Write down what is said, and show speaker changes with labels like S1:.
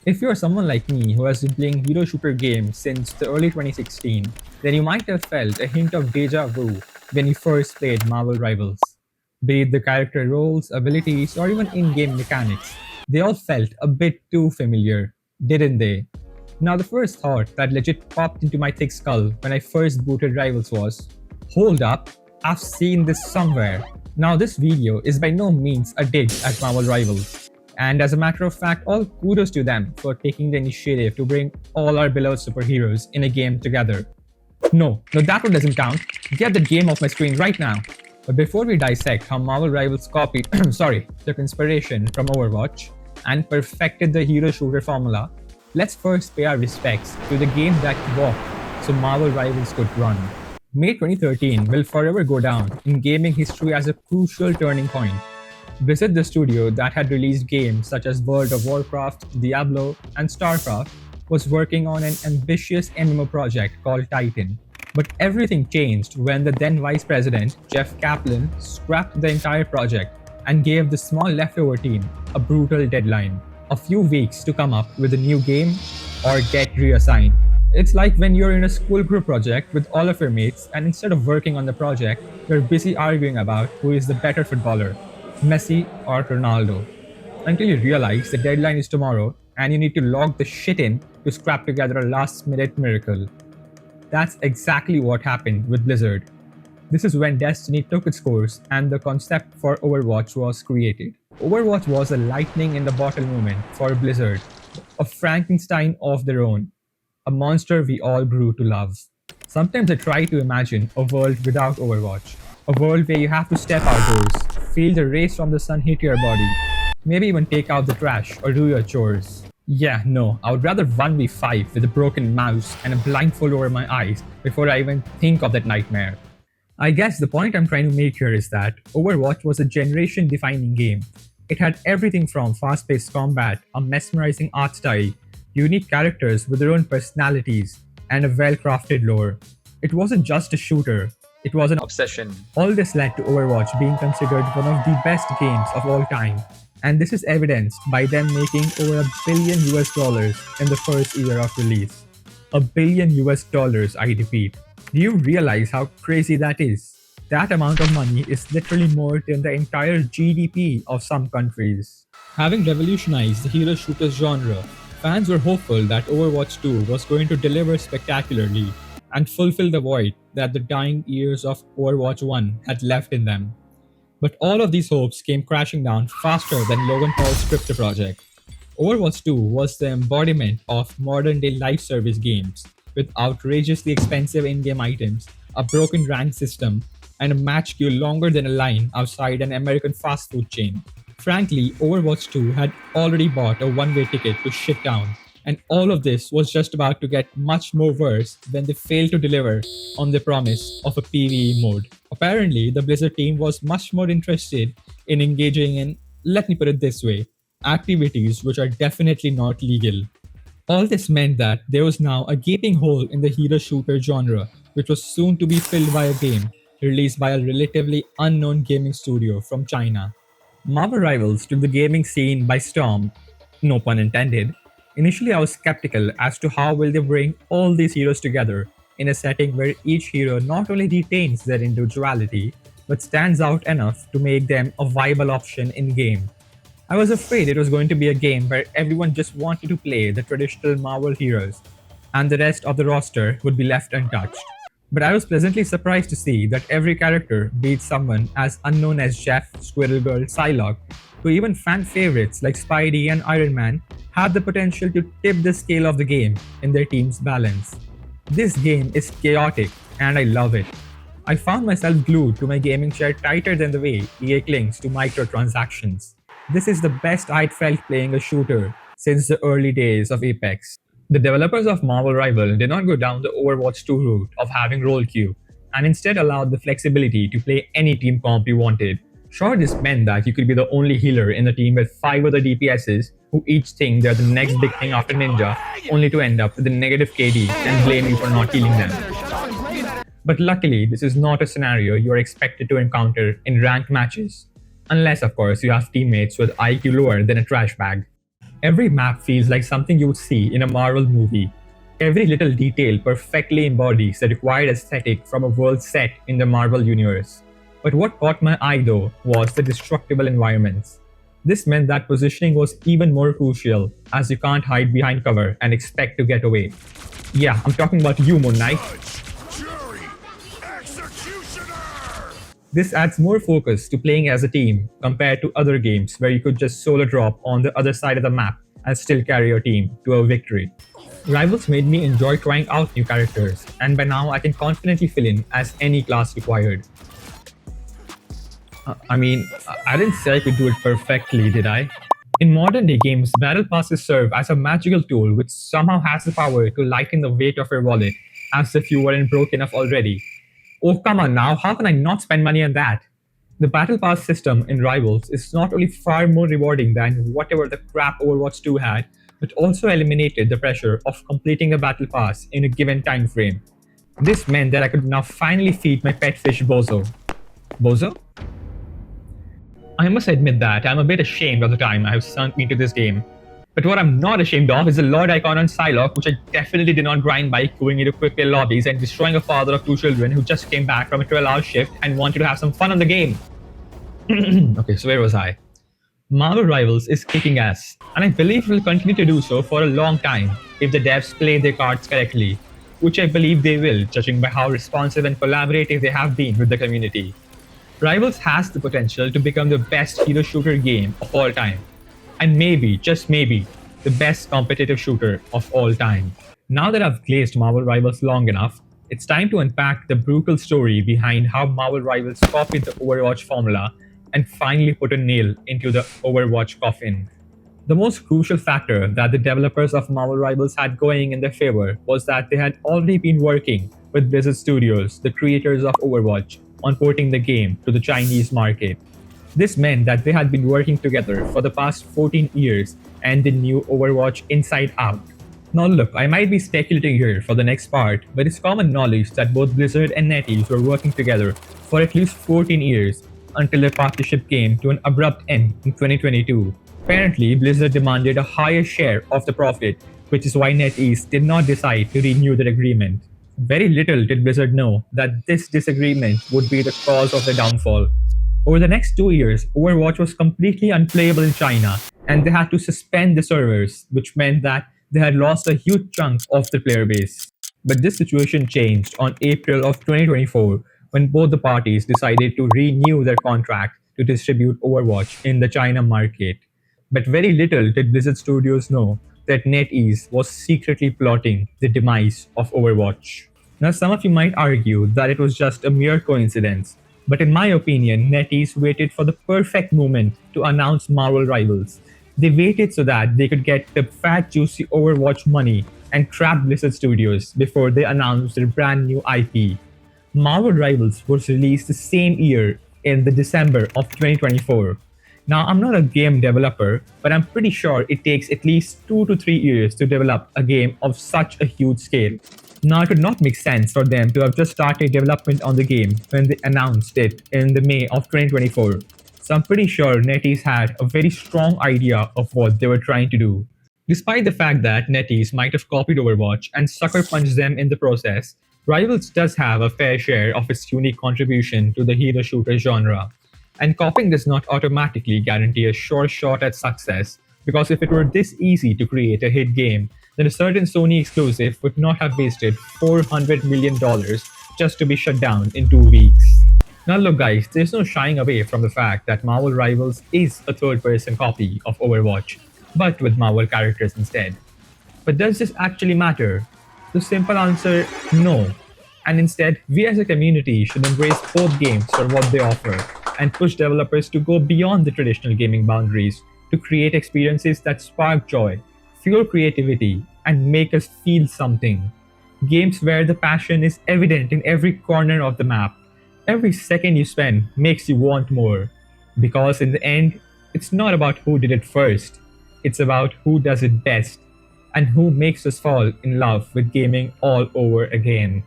S1: If you're someone like me who has been playing hero shooter games since the early 2016, then you might have felt a hint of deja vu when you first played Marvel Rivals. Be it the character roles, abilities, or even in game mechanics, they all felt a bit too familiar, didn't they? Now, the first thought that legit popped into my thick skull when I first booted Rivals was, hold up, I've seen this somewhere. Now, this video is by no means a dig at Marvel Rivals. And as a matter of fact, all kudos to them for taking the initiative to bring all our beloved superheroes in a game together. No, that one doesn't count. Get the game off my screen right now. But before we dissect how Marvel Rivals copied, took inspiration from Overwatch and perfected the hero shooter formula, let's first pay our respects to the game that walked so Marvel Rivals could run. May 2013 will forever go down in gaming history as a crucial turning point. Visit the studio that had released games such as World of Warcraft, Diablo, and StarCraft was working on an ambitious MMO project called Titan. But everything changed when the then Vice President, Jeff Kaplan, scrapped the entire project and gave the small leftover team a brutal deadline: a few weeks to come up with a new game or get reassigned. It's like when you're in a school group project with all of your mates, and instead of working on the project, you're busy arguing about who is the better footballer, Messi or Ronaldo, until you realize the deadline is tomorrow and you need to log the shit in to scrap together a last minute miracle. That's exactly what happened with Blizzard. This is when Destiny took its course and the concept for Overwatch was created. Overwatch was a lightning in the bottle moment for Blizzard, a Frankenstein of their own, a monster we all grew to love. Sometimes I try to imagine a world without Overwatch, a world where you have to step outdoors, feel the rays from the sun hit your body, maybe even take out the trash or do your chores. Yeah, no, I would rather 1v5 with a broken mouse and a blindfold over my eyes before I even think of that nightmare. I guess the point I'm trying to make here is that Overwatch was a generation defining game. It had everything from fast paced combat, a mesmerizing art style, unique characters with their own personalities, and a well crafted lore. It wasn't just a shooter, it was an
S2: Obsession.
S1: all this led to Overwatch being considered one of the best games of all time, and this is evidenced by them making over $1 billion in the first year of release. $1 billion, I repeat. Do you realize how crazy that is? That amount of money is literally more than the entire GDP of some countries. Having revolutionized the hero shooter genre, fans were hopeful that Overwatch 2 was going to deliver spectacularly and fulfill the void that the dying years of Overwatch 1 had left in them. But all of these hopes came crashing down faster than Logan Paul's crypto project. Overwatch 2 was the embodiment of modern day live service games, with outrageously expensive in game items, a broken rank system, and a match queue longer than a line outside an American fast food chain. Frankly, Overwatch 2 had already bought a one way ticket to shit down, and all of this was just about to get much more worse when they failed to deliver on the promise of a PvE mode. Apparently, the Blizzard team was much more interested in engaging in, let me put it this way, activities which are definitely not legal. All this meant that there was now a gaping hole in the hero shooter genre, which was soon to be filled by a game released by a relatively unknown gaming studio from China. Marvel Rivals took the gaming scene by storm, no pun intended. Initially, I was skeptical as to how will they bring all these heroes together in a setting where each hero not only retains their individuality, but stands out enough to make them a viable option in game. I was afraid it was going to be a game where everyone just wanted to play the traditional Marvel heroes, and the rest of the roster would be left untouched. But I was pleasantly surprised to see that every character, be it someone as unknown as Jeff, Squirrel Girl, Psylocke, to even fan favorites like Spidey and Iron Man, had the potential to tip the scale of the game in their team's balance. This game is chaotic, and I love it. I found myself glued to my gaming chair tighter than the way EA clings to microtransactions. This is the best I'd felt playing a shooter since the early days of Apex. The developers of Marvel Rival did not go down the Overwatch 2 route of having role queue, and instead allowed the flexibility to play any team comp you wanted. Sure, this meant that you could be the only healer in a team with 5 other DPSs who each think they're the next big thing after Ninja, only to end up with a negative KD and blame you for not healing them. But luckily, this is not a scenario you are expected to encounter in ranked matches. Unless, of course, you have teammates with IQ lower than a trash bag. Every map feels like something you would see in a Marvel movie. Every little detail perfectly embodies the required aesthetic from a world set in the Marvel universe. But what caught my eye though was the destructible environments. This meant that positioning was even more crucial, as you can't hide behind cover and expect to get away. Yeah, I'm talking about you, Moon Knight.
S2: Jury, executioner!
S1: This adds more focus to playing as a team compared to other games where you could just solo drop on the other side of the map and still carry your team to a victory. Rivals made me enjoy trying out new characters, and by now I can confidently fill in as any class required. I didn't say I could do it perfectly, did I? In modern day games, battle passes serve as a magical tool which somehow has the power to lighten the weight of your wallet, as if you weren't broke enough already. Oh, come on now, how can I not spend money on that? The Battle Pass system in Rivals is not only far more rewarding than whatever the crap Overwatch 2 had, but also eliminated the pressure of completing a Battle Pass in a given time frame. This meant that I could now finally feed my pet fish Bozo. Bozo? I must admit that I'm a bit ashamed of the time I have sunk into this game. But what I'm not ashamed of is the Lord icon on Psylocke, which I definitely did not grind by queuing into quick play lobbies and destroying a father of two children who just came back from a 12-hour shift and wanted to have some fun on the game. Okay, so where was I? Marvel Rivals is kicking ass, and I believe it will continue to do so for a long time if the devs play their cards correctly, which I believe they will, judging by how responsive and collaborative they have been with the community. Rivals has the potential to become the best hero shooter game of all time, and maybe, just maybe, the best competitive shooter of all time. Now that I've glazed Marvel Rivals long enough, it's time to unpack the brutal story behind how Marvel Rivals copied the Overwatch formula and finally put a nail into the Overwatch coffin. The most crucial factor that the developers of Marvel Rivals had going in their favor was that they had already been working with Blizzard Studios, the creators of Overwatch, on porting the game to the Chinese market. This meant that they had been working together for the past 14 years and they knew Overwatch inside out. Now look, I might be speculating here for the next part, but it's common knowledge that both Blizzard and NetEase were working together for at least 14 years until their partnership came to an abrupt end in 2022. Apparently, Blizzard demanded a higher share of the profit, which is why NetEase did not decide to renew their agreement. Very little did Blizzard know that this disagreement would be the cause of their downfall. Over the next 2 years, Overwatch was completely unplayable in China, and they had to suspend the servers, which meant that they had lost a huge chunk of their player base. But this situation changed on April of 2024 when both the parties decided to renew their contract to distribute Overwatch in the China market. But very little did Blizzard Studios know that NetEase was secretly plotting the demise of Overwatch. Now, some of you might argue that it was just a mere coincidence, but in my opinion, NetEase waited for the perfect moment to announce Marvel Rivals. They waited so that they could get the fat, juicy Overwatch money and trap Blizzard Studios before they announced their brand new IP. Marvel Rivals was released the same year in the December of 2024. Now, I'm not a game developer, but I'm pretty sure it takes at least 2 to 3 years to develop a game of such a huge scale. Now, it would not make sense for them to have just started development on the game when they announced it in the May of 2024. So I'm pretty sure NetEase had a very strong idea of what they were trying to do. Despite the fact that NetEase might have copied Overwatch and sucker punched them in the process, Rivals does have a fair share of its unique contribution to the hero shooter genre. And copying does not automatically guarantee a sure shot at success, because if it were this easy to create a hit game, then a certain Sony exclusive would not have wasted $400 million just to be shut down in 2 weeks. Now, look, guys, there's no shying away from the fact that Marvel Rivals is a third person copy of Overwatch, but with Marvel characters instead. But does this actually matter? The simple answer no. And instead, we as a community should embrace both games for what they offer and push developers to go beyond the traditional gaming boundaries to create experiences that spark joy, fuel creativity, and make us feel something. Games where the passion is evident in every corner of the map. Every second you spend makes you want more. Because in the end, it's not about who did it first, it's about who does it best and who makes us fall in love with gaming all over again.